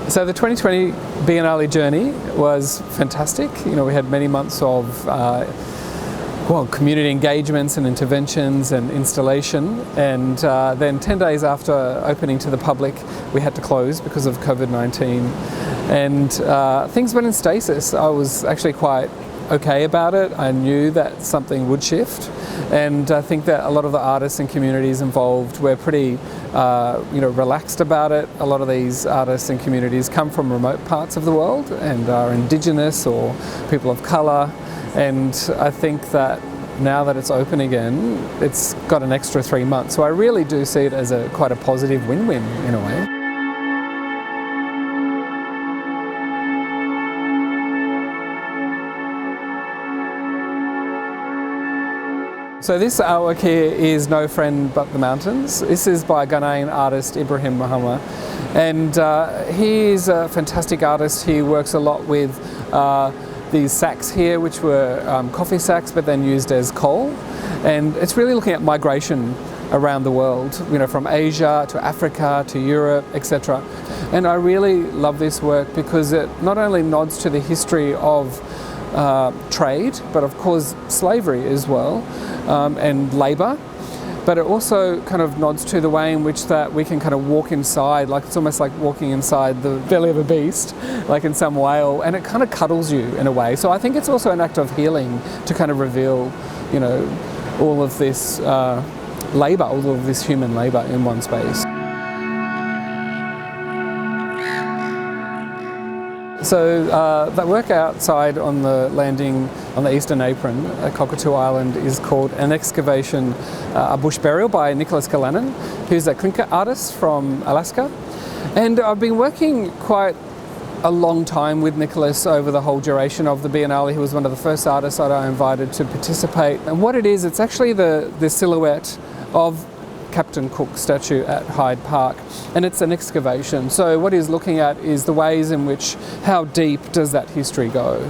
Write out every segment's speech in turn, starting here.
So the 2020 Biennale journey was fantastic. We had many months of community engagements and interventions and installation, and then 10 days after opening to the public we had to close because of COVID-19, and things went in stasis. I was actually quite okay about it. I knew that something would shift, and I think that a lot of the artists and communities involved were pretty relaxed about it. A lot of these artists and communities come from remote parts of the world and are indigenous or people of colour, and I think that now that it's open again, it's got an extra 3 months. So I really do see it as quite a positive win-win in a way. So this artwork here is No Friend But the Mountains. This is by Ghanaian artist Ibrahim Muhammad, and he is a fantastic artist. He works a lot with these sacks here, which were coffee sacks but then used as coal, and it's really looking at migration around the world, from Asia to Africa to Europe, etc. And I really love this work because it not only nods to the history of trade, but of course slavery as well, and labour, but it also kind of nods to the way in which that we can kind of walk inside, like it's almost like walking inside the belly of a beast, like in some whale, and it kind of cuddles you in a way. So I think it's also an act of healing to kind of reveal, all of this labour, all of this human labour in one space. So that work outside on the landing on the eastern apron at Cockatoo Island is called An Excavation, a Bush Burial by Nicholas Callanan, who's a clinker artist from Alaska. And I've been working quite a long time with Nicholas over the whole duration of the Biennale. He was one of the first artists that I invited to participate. And what it is, it's actually the silhouette of Captain Cook statue at Hyde Park, and it's an excavation. So what he's looking at is the ways in which, how deep does that history go,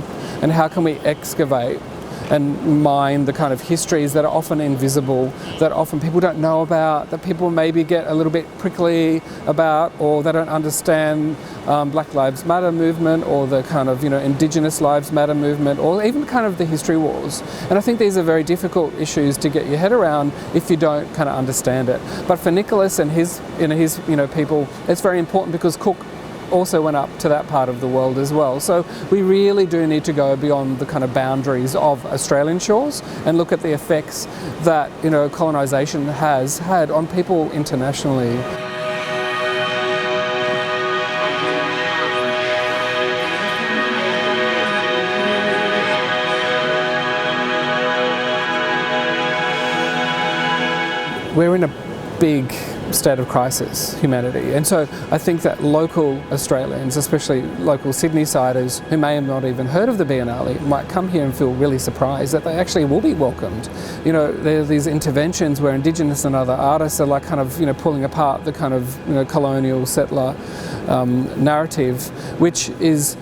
and how can we excavate and mine the kind of histories that are often invisible, that often people don't know about, that people maybe get a little bit prickly about, or they don't understand Black Lives Matter movement, or the kind of Indigenous Lives Matter movement, or even kind of the history wars. And I think these are very difficult issues to get your head around if you don't kind of understand it. But for Nicholas and his people, it's very important because Cook also went up to that part of the world as well. So we really do need to go beyond the kind of boundaries of Australian shores and look at the effects that colonisation has had on people internationally. We're in a big state of crisis, humanity, and so I think that local Australians, especially local Sydney-siders who may have not even heard of the Biennale, might come here and feel really surprised that they actually will be welcomed. There are these interventions where Indigenous and other artists are like kind of pulling apart the kind of colonial settler narrative, which is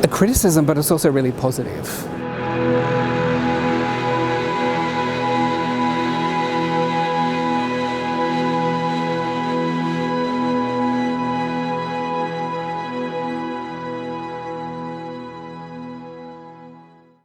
a criticism, but it's also really positive.